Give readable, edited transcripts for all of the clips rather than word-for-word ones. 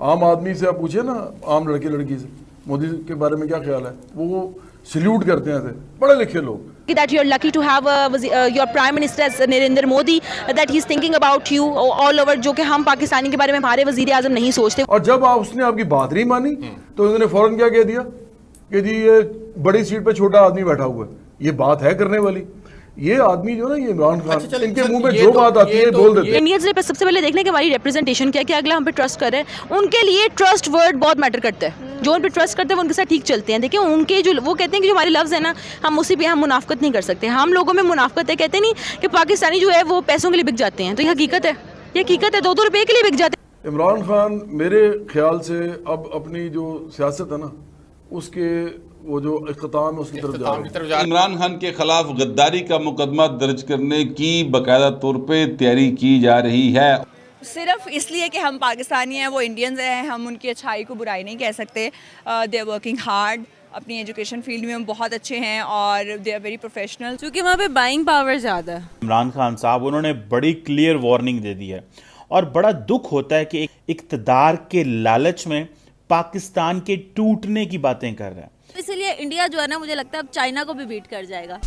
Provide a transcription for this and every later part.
आम आदमी से आप पूछे ना, आम लड़के लड़की से, मोदी के बारे में क्या ख्याल है, वो सल्यूट करते हैं, पढ़े लिखे लोग। That you're lucky to have your prime minister as Narendra Modi, that he's thinking about you all over, जो कि हम पाकिस्तानी के बारे में हमारे वजीर आजम नहीं सोचते। और जब उसने आपकी बात नहीं मानी तो उन्होंने फौरन क्या कह दिया कि जी ये बड़ी सीट पे छोटा आदमी बैठा हुआ है। ये बात है करने वाली? ये आदमी जो ना, ये इमरान खान, इनके मुंह में जो बात आती है बोल देते हैं। इंडियंस ने सबसे पहले देखने की हमारी रिप्रेजेंटेशन क्या है कि अगला हम पे ट्रस्ट कर रहे हैं। उनके लिए ट्रस्ट वर्ड बहुत मैटर करता है। जो उन पे ट्रस्ट करते हैं वो उनके साथ ठीक चलते हैं। देखिए उनके जो वो कहते हैं कि जो हमारे लफ्ज़ है ना, हम उसी पे हम मुनाफकत नहीं कर सकते। हम लोगों में मुनाफकत है, कहते नहीं कि पाकिस्तानी जो है वो पैसों के लिए बिक जाते हैं। तो ये हकीकत है, ये हकीकत है, 2-2 रुपये के लिए बिक जाते हैं। इमरान खान मेरे ख्याल से अब अपनी जो सियासत है ना, उसके वो जो इख्तिताम है उसकी तरफ जा रहा है। इमरान खान के खिलाफ गद्दारी का मुकदमा दर्ज करने की बाकायदा तौर पे तैयारी की जा रही है। सिर्फ इसलिए कि हम पाकिस्तानी हैं, वो इंडियंस हैं, हम उनकी अच्छाई को बुराई नहीं कह सकते। दे आर वर्किंग हार्ड, अपनी एजुकेशन फील्ड में बहुत अच्छे हैं और दे आर वेरी प्रोफेशनल, क्योंकि वहाँ पे बाइंग पावर ज़्यादा है। इमरान खान साहब उन्होंने बड़ी क्लियर वार्निंग दे दी है और बड़ा दुख होता है कि इक़्तिदार के लालच में पाकिस्तान के टूटने की बातें कर रहा है। इसलिए इंडिया जो है ना, मुझे लगता है अब चाइना को भी बीट कर जाएगा।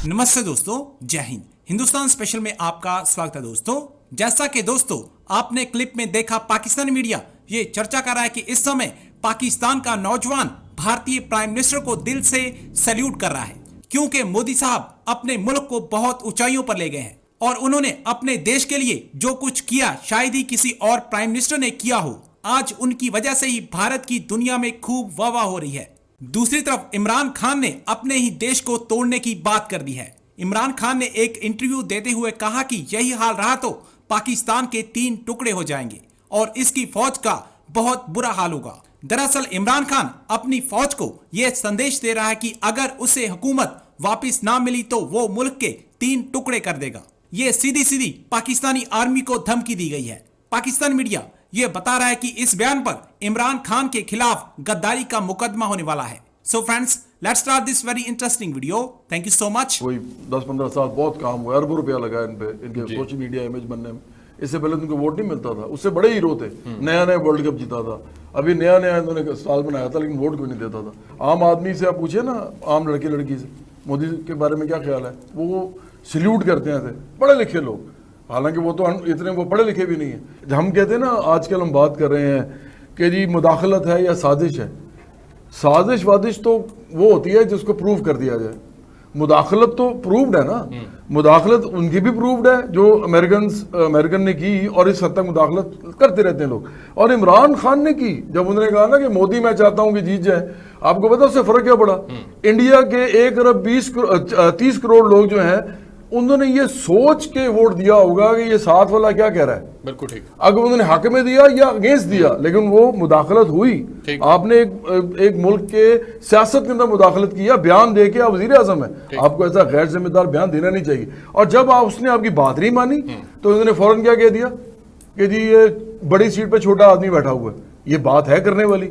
नमस्ते दोस्तों, जय हिंद। हिंदुस्तान स्पेशल में आपका स्वागत है दोस्तों। जैसा कि दोस्तों आपने क्लिप में देखा, पाकिस्तानी मीडिया ये चर्चा कर रहा है कि इस समय पाकिस्तान का नौजवान भारतीय प्राइम मिनिस्टर को दिल से सैल्यूट कर रहा है, क्योंकि मोदी साहब अपने मुल्क को बहुत ऊंचाइयों पर ले गए हैं और उन्होंने अपने देश के लिए जो कुछ किया शायद ही किसी और प्राइम मिनिस्टर ने किया हो। आज उनकी वजह से ही भारत की दुनिया में खूब वाह हो रही है। दूसरी तरफ इमरान खान ने अपने ही देश को तोड़ने की बात कर दी है। इमरान खान ने एक इंटरव्यू देते हुए कहा कि यही हाल रहा तो पाकिस्तान के 3 टुकड़े हो जाएंगे और इसकी फौज का बहुत बुरा हाल होगा। दरअसल इमरान खान अपनी फौज को यह संदेश दे रहा है कि अगर उसे हुकूमत वापस ना मिली तो वो मुल्क के 3 टुकड़े कर देगा। ये सीधी पाकिस्तानी आर्मी को धमकी दी गई है। पाकिस्तान मीडिया ये बता रहा है कि इस बयान पर इमरान खान के खिलाफ गद्दारी का मुकदमा होने वाला है। So friends, let's start this very interesting video. Thank you so much. कोई 10-15 साल बहुत काम हुआ, अरबों रुपया लगा इन पे, इनके सोशल मीडिया इमेज बनने में। इससे पहले उनको वोट नहीं मिलता था, उससे बड़े हीरो थे, नया वर्ल्ड कप जीता था, अभी नया इन्होंने साल बनाया था, लेकिन वोट कोई नहीं देता था। आम आदमी से आप पूछे ना, आम लड़के लड़की से, मोदी के बारे में क्या ख्याल है, वो सल्यूट करते हैं, पढ़े लिखे लोग। हालांकि वो तो इतने वो पढ़े लिखे भी नहीं है। हम कहते हैं ना, आजकल हम बात कर रहे हैं कि जी मुदाखलत है या साजिश है। साजिश वादिश तो वो होती है जिसको प्रूव कर दिया जाए, मुदाखलत तो प्रूव्ड है ना। मुदाखलत उनकी भी प्रूव्ड है जो अमेरिकन ने की, और इस हद तक मुदाखलत करते रहते हैं लोग। और इमरान खान ने की, जब उन्होंने कहा ना कि मोदी मैं चाहता हूं कि जीत जाए, आपको पता उससे फर्क क्या पड़ा? इंडिया के 1 अरब 30 करोड़ लोग जो हैं, उन्होंने ये सोच के वोट दिया होगा कि ये साथ वाला क्या कह रहा है। बिल्कुल ठीक। अगर उन्होंने हक में दिया या अगेंस्ट दिया, लेकिन वो मुदाखलत हुई। आपने एक मुल्क के सियासत के अंदर मुदाखलत किया, बयान दे के आप वजीर आजम है, आपको ऐसा गैर जिम्मेदार बयान देना नहीं चाहिए। और जब उसने आपकी बात नहीं मानी तो उन्होंने फौरन क्या कह दिया कि जी ये बड़ी सीट पे छोटा आदमी बैठा हुआ है। ये बात है करने वाली?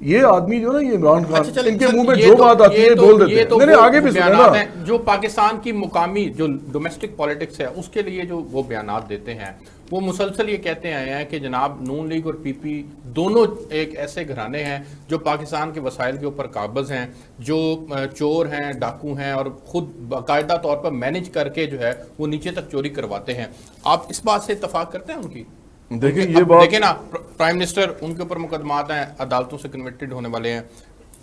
ये आदमी जो ना, ये इमरान खान, इनके मुंह में जो बात आती है बोल देते हैं। मैंने आगे भी सुना ना, जो पाकिस्तान की मुकामी जो डोमेस्टिक पॉलिटिक्स है उसके लिए जो वो बयानात देते हैं, वो मुसलसल ये कहते आए हैं कि जनाब नून लीग और पीपी दोनों एक ऐसे घराने हैं जो पाकिस्तान के वसाइल के ऊपर काबिज हैं, जो चोर हैं, डाकू हैं और खुद बाकायदा तौर पर मैनेज करके जो है वो नीचे तक चोरी करवाते हैं। आप इस बात से इत्तफाक करते हैं उनकी? देखिए ये बात, देखिए ना, प्राइम मिनिस्टर उनके ऊपर मुकदमात हैं, अदालतों से कन्विक्टेड होने वाले हैं।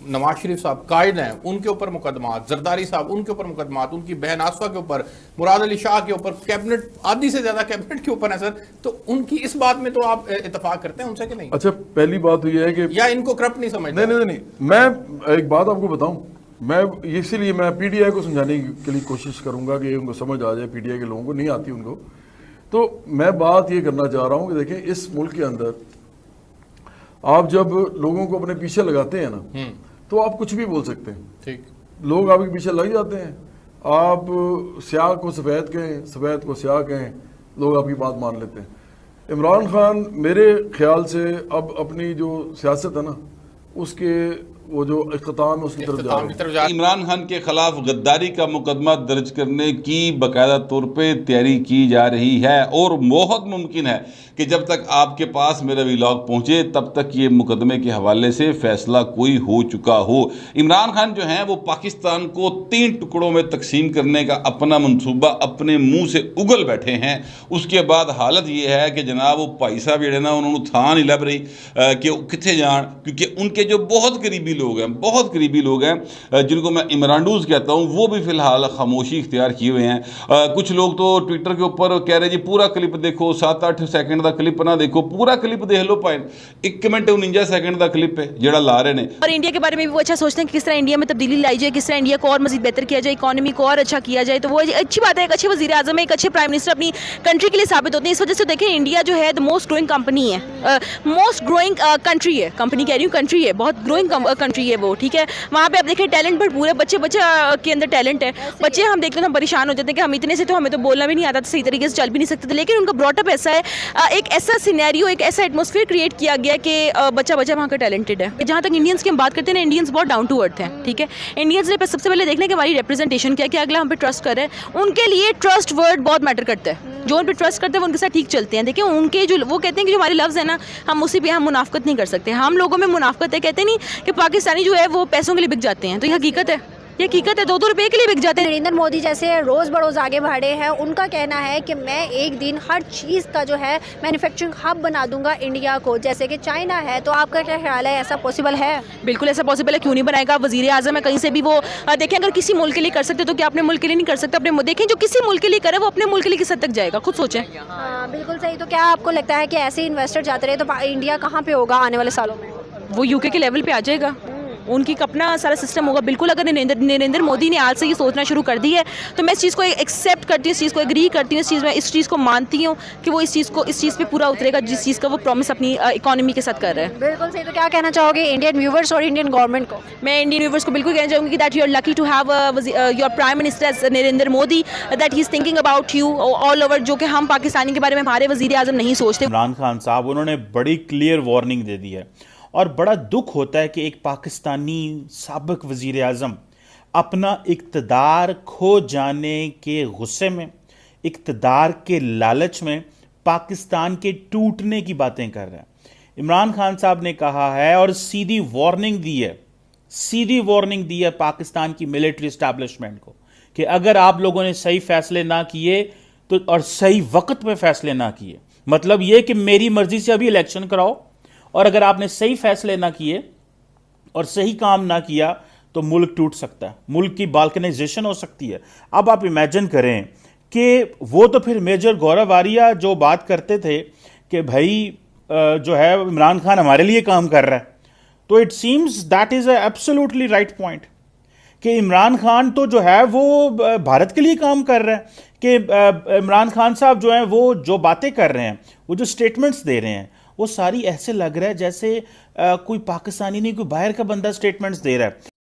नवाज शरीफ साहब कायद हैं, उनके ऊपर मुकदमात, जरदारी साहब उनके ऊपर मुकदमात, उनकी बहन आसफा के ऊपर, मुराद अली शाह के ऊपर, कैबिनेट आधी से ज्यादा कैबिनेट के ऊपर है सर। तो उनकी इस बात में तो आप इत्तेफाक करते हैं उनसे कि नहीं? अच्छा, पहली बात तो यह है कि या इनको करप्ट नहीं समझते? नहीं, मैं एक बात आपको बताऊं, मैं इसीलिए मैं पीटीआई को समझाने के लिए कोशिश करूंगा कि उनको समझ आ जाए। पीटीआई के लोगों को नहीं आती उनको, तो मैं बात ये करना चाह रहा हूं कि देखें, इस मुल्क के अंदर आप जब लोगों को अपने पीछे लगाते हैं ना, तो आप कुछ भी बोल सकते हैं। ठीक, लोग आपके पीछे लग जाते हैं। आप स्याह को सफ़ेद कहें, सफ़ेद को स्याह कहें, लोग आपकी बात मान लेते हैं। इमरान खान मेरे ख्याल से अब अपनी जो सियासत है ना, उसके वो जो इख्तिताम है उसकी तरफ जा इख्तिताम रहे की हैं। तरफ जा इमरान खान के खिलाफ गद्दारी का मुकदमा दर्ज करने की बाकायदा तौर पे तैयारी की जा रही है और बहुत मुमकिन है कि जब तक आपके पास मेरा व्लॉग पहुंचे तब तक ये मुकदमे के हवाले से फैसला कोई हो चुका हो। इमरान खान जो हैं वो पाकिस्तान को 3 टुकड़ों में तकसीम करने का अपना मंसूबा अपने मुंह से उगल बैठे हैं। उसके बाद हालत ये है कि जनाब वो भाई साहब जेड़े ना उन्होंने थान ही लभ रही कि कितने जान, क्योंकि उनके जो बहुत करीबी लोग हैं, बहुत करीबी लोग हैं जिनको मैं इमरानडूज कहता हूँ, वो भी फिलहाल खामोशी इख्तियार किए हुए हैं। कुछ लोग तो ट्विटर के ऊपर कह रहे जी पूरा क्लिप देखो, 7-8 सेकंड का क्लिप ना देखो, पूरा क्लिप देख लो पाए 1 मिनट 49 सेकंड का क्लिप है जेड़ा ला रहे हैं। और इंडिया के बारे में भी वो अच्छा सोचते हैं कि किस तरह इंडिया में तब्दीली लाई जाए, किस तरह इंडिया को और मजीद बेहतर किया जाए, इकोनॉमी को और अच्छा किया जाए। तो वो अच्छी बात है, एक अच्छे वजीर आजम है, एक अच्छे प्राइम मिनिस्टर अपनी कंट्री के लिए साबित होते हैं। इस वजह से देखें इंडिया जो है द मोस्ट ग्रोइंग कंपनी है, मोस्ट ग्रोइंग कंट्री है, कंपनी कह रही हूँ कंट्री है, बहुत ग्रोइंग कंट्री है वो, ठीक है। वहाँ पे आप देखें टैलेंट पर पूरे बच्चे के अंदर टैलेंट है। बच्चे हम देखते हैं हम परेशान हो जाते हैं कि हम इतने से तो हमें तो बोलना भी नहीं आता था, सही तरीके से चल भी नहीं सकते थे, लेकिन उनका ब्रॉटअप ऐसा है, एक ऐसा सिनेरियो, एक ऐसा एटमॉस्फेयर क्रिएट किया गया कि बच्चा वहाँ का टैलेंटेड है। जहाँ तक इंडियंस की हम बात करते हैं ना, इंडियंस बहुत डाउन टू अर्थ हैं, ठीक है। इंडियंस ने सबसे पहले देखना कि हमारी रिप्रेजेंटेशन क्या है, कि अगला हम पे ट्रस्ट कर रहे हैं, उनके लिए ट्रस्ट वर्ड बहुत मैटर करता है। जो उन पे ट्रस्ट करते हैं वो उनके साथ ठीक चलते हैं। देखिए उनके जो वो कहते हैं कि जो हमारे लफ्ज़ है ना, हम उसी पे हम मुनाफकत नहीं कर सकते। हम लोगों में मुनाफकत है, कहते नहीं कि पाकिस्तानी जो है वो पैसों के लिए बिक जाते हैं, तो ये हकीकत है, ये हकीकत है, 2-2 रुपए के लिए बिक जाते हैं। नरेंद्र मोदी जैसे रोज़ बरोज़ आगे बढ़े हैं, उनका कहना है कि मैं एक दिन हर चीज़ का जो है मैन्युफैक्चरिंग हब बना दूंगा इंडिया को, जैसे कि चाइना है। तो आपका क्या ख्याल है, ऐसा पॉसिबल है? बिल्कुल ऐसा पॉसिबल है, क्यों नहीं बनाएगा। वजीर आजम है, कहीं से भी वो देखें, अगर किसी मुल्क के लिए कर सकते तो क्या अपने मुल्क के लिए नहीं कर सकते? अपने देखें जो किसी मुल्क के लिए करे वो अपने मुल्क के लिए किस हद तक जाएगा, खुद सोचें। हाँ बिल्कुल सही। तो क्या आपको लगता है कि ऐसे इन्वेस्टर जाते रहे तो इंडिया कहाँ पे होगा आने वाले सालों में? वो यूके के लेवल पे आ जाएगा, उनकी अपना सारा सिस्टम होगा। बिल्कुल अगर नरेंद्र मोदी ने आज से ये सोचना शुरू कर दी है तो मैं इस चीज़ को एक्सेप्ट करती हूँ, इस चीज़ को एग्री करती हूँ, इस चीज़ को मानती हूँ कि वो इस चीज़ पे पूरा उतरेगा जिस चीज़ का वो प्रॉमिस अपनी इकोनॉमी के साथ कर रहा है। बिल्कुल सही। तो क्या कहना चाहोगे इंडियन व्यूवर्स और इंडियन गवर्नमेंट को? मैं इंडियन व्यूवर्स को बिल्कुल कहना चाहूँगी that you are lucky to have your prime minister as Narendra Modi, that he is thinking about you all over, जो कि हम पाकिस्तानी के बारे में हमारे वज़ीर आज़म नहीं सोचते। इमरान खान साहब उन्होंने बड़ी क्लियर वार्निंग दे दी है और बड़ा दुख होता है कि एक पाकिस्तानी साबिक वज़ीर आज़म अपना इक़्तिदार खो जाने के गुस्से में, इक़्तिदार के लालच में पाकिस्तान के टूटने की बातें कर रहा है। इमरान खान साहब ने कहा है और सीधी वार्निंग दी है पाकिस्तान की मिलिट्री इस्टेब्लिशमेंट को कि अगर आप लोगों ने सही फैसले ना किए तो और सही वक्त पे फैसले ना किए, मतलब ये कि मेरी मर्जी से अभी इलेक्शन कराओ, और अगर आपने सही फैसले ना किए और सही काम ना किया तो मुल्क टूट सकता है, मुल्क की बाल्कनाइजेशन हो सकती है। अब आप इमेजिन करें कि वो तो फिर मेजर गौरव आर्या जो बात करते थे कि भाई जो है इमरान खान हमारे लिए काम कर रहा है, तो it seems that is absolutely right point कि इमरान खान तो जो है वो भारत के लिए काम कर रहा है, कि इमरान खान साहब जो हैं वो जो बातें कर रहे हैं, वो जो स्टेटमेंट्स दे रहे हैं, वो सारी ऐसे लग रहा है जैसे कोई पाकिस्तानी नहीं, कोई बाहर का बंदा स्टेटमेंट्स दे रहा है।